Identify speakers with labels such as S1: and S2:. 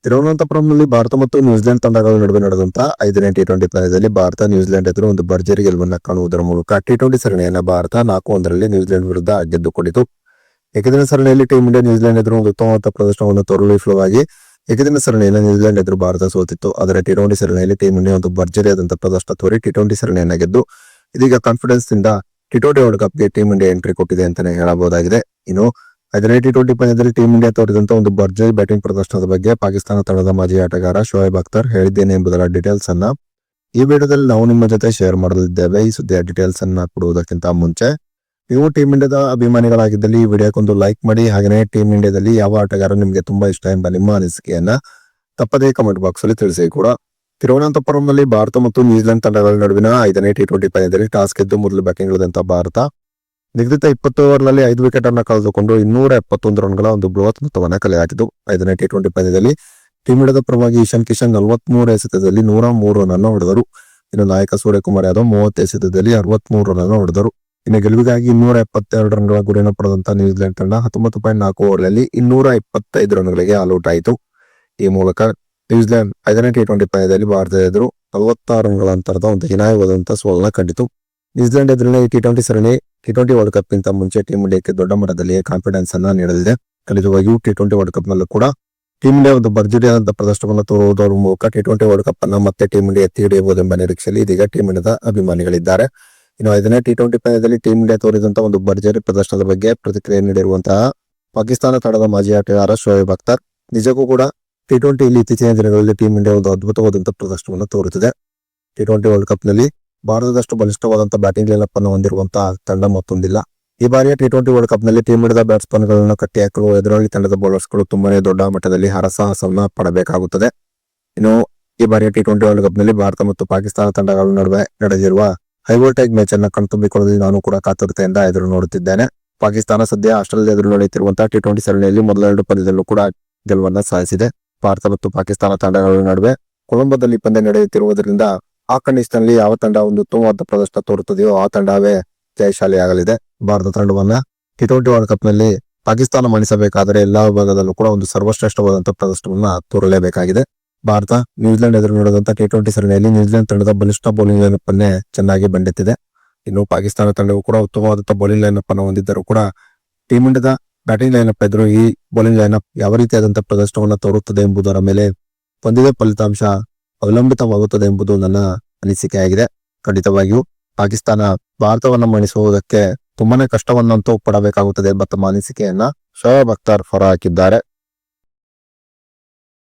S1: ತಿರುವನಂತಪುರಂನಲ್ಲಿ ಭಾರತ ಮತ್ತು ನ್ಯೂಜಿಲೆಂಡ್ ತಂಡಗಳ ನಡುವೆ ನಡೆದಂತಹ 5ನೇ ಟಿ20 ಪಂದ್ಯದಲ್ಲಿ ಭಾರತ ನ್ಯೂಜಿಲೆಂಡ್ ಎದುರು ಒಂದು ಭರ್ಜರಿ ಗೆಲುವನ್ನು ಕಾಣುವುದರ ಮೂಲಕ ಟಿ20 ಸರಣಿಯನ್ನು ಭಾರತ 4-1ರಲ್ಲಿ ನ್ಯೂಜಿಲೆಂಡ್ ವಿರುದ್ಧ ಗೆದ್ದುಕೊಂಡಿತು. ಏಕದಿನ ಸರಣಿಯಲ್ಲಿ ಟೀಂ ಇಂಡಿಯಾ ನ್ಯೂಜಿಲೆಂಡ್ ಎದುರು ಒಂದು ಉತ್ತಮವಾದ ಪ್ರದರ್ಶನವನ್ನು ತೋರಲು ವಿಫಲವಾಗಿ ಏಕದಿನ ಸರಣಿಯನ್ನು ನ್ಯೂಜಿಲೆಂಡ್ ಎದುರು ಭಾರತ ಸೋತಿತ್ತು. ಆದರೆ ಟಿ20 ಸರಣಿಯಲ್ಲಿ ಟೀಂ ಇಂಡಿಯಾ ಒಂದು ಭರ್ಜರಿಯಾದಂತಹ ಪ್ರದರ್ಶನ ತೋರಿ ಟಿ20 ಸರಣಿಯನ್ನು ಗೆದ್ದು ಇದೀಗ ಕಾನ್ಫಿಡೆನ್ಸ್ ಇಂದ ಟಿ20 ವರ್ಲ್ಡ್ ಕಪ್ಗೆ ಟೀಂ ಇಂಡಿಯಾ ಎಂಟ್ರಿ ಕೊಟ್ಟಿದೆ ಅಂತಾನೆ ಹೇಳಬಹುದಾಗಿದೆ. ಇನ್ನು 5ನೇ ಟಿ20 ಪಂದ್ಯದಲ್ಲಿ ಟೀಂ ಇಂಡಿಯಾ ತೋರಿದಂತ ಒಂದು ಭರ್ಜರಿ ಬ್ಯಾಟಿಂಗ್ ಪ್ರದರ್ಶನದ ಬಗ್ಗೆ ಪಾಕಿಸ್ತಾನ ತಂಡದ ಮಾಜಿ ಆಟಗಾರ ಶೋಯಬ್ ಅಖ್ತರ್ ಹೇಳಿದ್ದೇನೆ ಎಂಬುದರ ಡೀಟೇಲ್ಸ್ ಅನ್ನ ಈ ವಿಡಿಯೋದಲ್ಲಿ ನಾವು ನಿಮ್ಮ ಜೊತೆ ಶೇರ್ ಮಾಡಲಿದ್ದೇವೆ. ಈ ಸುದ್ದಿಯ ಡೀಟೇಲ್ಸ್ ಅನ್ನ ಕೊಡುವುದಕ್ಕಿಂತ ಮುಂಚೆ ನೀವು ಟೀಂ ಇಂಡಿಯಾದ ಅಭಿಮಾನಿಗಳಾಗಿದ್ದಲ್ಲಿ ಈ ವಿಡಿಯೋಕ್ಕೊಂದು ಲೈಕ್ ಮಾಡಿ. ಹಾಗೆಯೇ ಟೀಂ ಇಂಡಿಯಾದಲ್ಲಿ ಯಾವ ಆಟಗಾರ ನಿಮಗೆ ತುಂಬಾ ಇಷ್ಟ ಎಂಬ ನಿಮ್ಮ ಅನಿಸಿಕೆಯನ್ನ ತಪ್ಪದೇ ಕಮೆಂಟ್ ಬಾಕ್ಸ್ ಅಲ್ಲಿ ತಿಳಿಸಿ ಕೂಡ. ತಿರುವನಂತಪುರಂನಲ್ಲಿ ಭಾರತ ಮತ್ತು ನ್ಯೂಜಿಲೆಂಡ್ ತಂಡಗಳ ನಡುವಿನ 5ನೇ ಟಿ20 ಪಂದ್ಯದಲ್ಲಿ ಟಾಸ್ ಗೆದ್ದು ಮೊದಲು ಬ್ಯಾಟಿಂಗ್ ಇಳಿದಂತ ಭಾರತ ನಿಗದಿತ 20 ಓವರ್ನಲ್ಲಿ 5 ವಿಕೆಟ್ ಅನ್ನು ಕಳೆದುಕೊಂಡು 271 ರನ್ಗಳ ಒಂದು ಬೃಹತ್ ಮೊತ್ತವನ್ನು ಕಲೆ ಹಾಕಿತು. 5ನೇ ಟಿ20 ಪಂದ್ಯದಲ್ಲಿ ಟೀಂ ಇಂಡಿಯಾದ ಪರವಾಗಿ ಇಶಾನ್ ಕಿಶನ್ 43 ಎಸೆತದಲ್ಲಿ 103 ರನ್ ಅನ್ನು ಹೊಡೆದರು. ಇನ್ನು ನಾಯಕ ಸೂರ್ಯಕುಮಾರ್ ಯಾದವ್ 30 ಎಸೆತದಲ್ಲಿ 63 ರನ್ ಅನ್ನು ಹೊಡೆದರು. ಇನ್ನು ಗೆಲುವಿಗಾಗಿ 272 ರನ್ಗಳ ಗುರಿಯನ್ನು ಪಡೆದಂತಹ ನ್ಯೂಜಿಲೆಂಡ್ ತಂಡ 19.4 ಓವರ್ನಲ್ಲಿ 225 ರನ್ಗಳಿಗೆ ಆಲ್ಔಟ್ ಆಯಿತು. ಈ ಮೂಲಕ ನ್ಯೂಜಿಲೆಂಡ್ 5ನೇ ಟಿ20 ಪಂದ್ಯದಲ್ಲಿ ಭಾರತದ ಎದುರು 46 ರನ್ಗಳ ಅಂತರದ ಒಂದು ಹೀನಾಯವಾದಂತಹ ಸೋಲನ್ನು ಕಂಡಿತು. ನ್ಯೂಜಿಲೆಂಡ್ ಎದುರಿನ ಈ ಟಿ20 ಸರಣಿ ಟಿ20 ವರ್ಲ್ಡ್ ಕಪ್ ಗಿಂತ ಮುಂಚೆ ಟೀಂ ಇಂಡಿಯಾಕ್ಕೆ ದೊಡ್ಡ ಮಟ್ಟದಲ್ಲಿ ಕಾನ್ಫಿಡೆನ್ಸ್ ಅನ್ನ ನೀಡಲಿದೆ. ಖಂಡಿತವಾಗಿಯೂ ಟಿ20 ವರ್ಲ್ಡ್ ಕಪ್ ನಲ್ಲೂ ಕೂಡ ಟೀಂ ಇಂಡಿಯಾ ಒಂದು ಭರ್ಜರಿಯಾದಂತಹ ಪ್ರದರ್ಶನವನ್ನು ತೋರುವುದರ ಮೂಲಕ ಟಿ20 ವರ್ಲ್ಡ್ ಕಪ್ ಅನ್ನ ಮತ್ತೆ ಟೀಂ ಇಂಡಿಯಾ ಎತ್ತಿ ಹಿಡಿಯಬಹುದೆಂಬ ನಿರೀಕ್ಷೆಯಲ್ಲಿ ಇದೀಗ ಟೀಂ ಇಂಡಿಯಾದ ಅಭಿಮಾನಿಗಳಿದ್ದಾರೆ. ಇನ್ನು 5ನೇ ಟಿ20 ಪಂದ್ಯದಲ್ಲಿ ಟೀಂ ಇಂಡಿಯಾ ತೋರಿದಂತಹ ಒಂದು ಭರ್ಜರಿ ಪ್ರದರ್ಶನದ ಬಗ್ಗೆ ಪ್ರತಿಕ್ರಿಯೆ ನೀಡಿರುವಂತಹ ಪಾಕಿಸ್ತಾನ ತಂಡದ ಮಾಜಿ ಆಟಗಾರ ಶೋಯಬ್ ಅಖ್ತರ್ ನಿಜಕ್ಕೂ ಕೂಡ ಟಿ20 ಇಲ್ಲಿ ಇತ್ತೀಚಿನ ದಿನಗಳಲ್ಲಿ ಟೀಂ ಇಂಡಿಯಾ ಒಂದು ಅದ್ಭುತವಾದಂತಹ ಪ್ರದರ್ಶನವನ್ನು ತೋರುತ್ತಿದೆ. ಟಿ20 ವರ್ಲ್ಡ್ ಕಪ್ ನಲ್ಲಿ ಭಾರತದಷ್ಟು ಬಲಿಷ್ಠವಾದಂತಹ ಬ್ಯಾಟಿಂಗ್ ಲೈನಪ್ ಅನ್ನು ಹೊಂದಿರುವಂತಹ ತಂಡ ಮತ್ತೊಂದಿಲ್ಲ. ಈ ಬಾರಿಯ ಟಿ20 ವರ್ಲ್ಡ್ ಕಪ್ ನಲ್ಲಿ ಟೀಂ ಇಂಡಿಯಾದ ಬ್ಯಾಟ್ಸ್ಮನ್ ಗಳನ್ನು ಕಟ್ಟಿ ಹಾಕಲು ಎದುರಾಳಿ ತಂಡದ ಬೌಲರ್ಸ್ ಗಳು ತುಂಬಾನೇ ದೊಡ್ಡ ಮಟ್ಟದಲ್ಲಿ ಹರಸಾಹಸವನ್ನ ಪಡಬೇಕಾಗುತ್ತದೆ. ಇನ್ನು ಈ ಬಾರಿಯ ಟಿ20 ವರ್ಲ್ಡ್ ಕಪ್ ನಲ್ಲಿ ಭಾರತ ಮತ್ತು ಪಾಕಿಸ್ತಾನ ತಂಡಗಳ ನಡುವೆ ನಡೆದಿರುವ ಹೈ ವೋಲ್ಟೇಜ್ ಮ್ಯಾಚ್ ಅನ್ನ ಕಣ್ತುಂಬಿಕೊಳ್ಳಲು ನಾನು ಕೂಡ ಕಾತುರತೆಯಿಂದ ಎದುರು ನೋಡುತ್ತಿದ್ದೇನೆ. ಪಾಕಿಸ್ತಾನ ಸದ್ಯ ಆಸ್ಟ್ರೇಲಿಯಾ ಎದುರು ನಡೆಯುತ್ತಿರುವಂತಹ ಟಿ20 ಸರಣಿಯಲ್ಲಿ ಮೊದಲ 2 ಪಂದ್ಯದಲ್ಲೂ ಕೂಡ ಗೆಲುವನ್ನ ಸಾಧಿಸಿದೆ. ಭಾರತ ಮತ್ತು ಪಾಕಿಸ್ತಾನ ತಂಡಗಳ ನಡುವೆ ಕೊಲಂಬೋದಲ್ಲಿ ಪಂದ್ಯ ನಡೆಯುತ್ತಿರುವುದರಿಂದ ಆ ಕಂಡೀಷನ್ ಯಾವ ತಂಡ ಒಂದು ಉತ್ತಮವಾದ ಪ್ರದರ್ಶನ ತೋರುತ್ತದೆಯೋ ಆ ತಂಡವೇ ಜಯಶಾಲಿಯಾಗಲಿದೆ. ಭಾರತ ತಂಡವನ್ನ ಟಿ20 ವರ್ಲ್ಡ್ ಕಪ್ ನಲ್ಲಿ ಪಾಕಿಸ್ತಾನ ಮಣಿಸಬೇಕಾದರೆ ಎಲ್ಲಾ ವಿಭಾಗದಲ್ಲೂ ಕೂಡ ಒಂದು ಸರ್ವಶ್ರೇಷ್ಠವಾದಂತಹ ಪ್ರದರ್ಶನವನ್ನ ತೋರಲೇಬೇಕಾಗಿದೆ. ಭಾರತ ನ್ಯೂಜಿಲೆಂಡ್ ಎದುರು ನಡೆದಂತಹ ಟಿ20 ಸರಣಿಯಲ್ಲಿ ನ್ಯೂಜಿಲೆಂಡ್ ತಂಡದ ಬಲಿಷ್ಠ ಬೌಲಿಂಗ್ ಲೈನಪ್ ಅನ್ನೇ ಚೆನ್ನಾಗಿ ಬಂಡೆತ್ತಿದೆ. ಇನ್ನು ಪಾಕಿಸ್ತಾನ ತಂಡವು ಕೂಡ ಉತ್ತಮವಾದಂತಹ ಬೌಲಿಂಗ್ ಲೈನಪ್ ಅನ್ನು ಹೊಂದಿದ್ದರೂ ಕೂಡ ಟೀಂ ಇಂಡಿಯಾದ ಬ್ಯಾಟಿಂಗ್ ಲೈನಪ್ ಎದುರು ಈ ಬೌಲಿಂಗ್ ಲೈನಪ್ ಯಾವ ರೀತಿಯಾದಂತಹ ಪ್ರದರ್ಶನವನ್ನ ತೋರುತ್ತದೆ ಎಂಬುದರ ಮೇಲೆ ಪಂದ್ಯದ ಫಲಿತಾಂಶ ಅವಲಂಬಿತವಾಗುತ್ತದೆ ಎಂಬುದು ನನ್ನ ಅನಿಸಿಕೆಯಾಗಿದೆ. ಖಂಡಿತವಾಗಿಯೂ ಪಾಕಿಸ್ತಾನ ಭಾರತವನ್ನ ಮಣಿಸುವುದಕ್ಕೆ ತುಂಬಾನೇ ಕಷ್ಟವನ್ನಂತೂ ಪಡಬೇಕಾಗುತ್ತದೆ ಎಂಬ ತಮ್ಮ ಅನಿಸಿಕೆಯನ್ನ ಶೋಯಬ್ ಅಖ್ತರ್ ಹೊರಹಾಕಿದ್ದಾರೆ.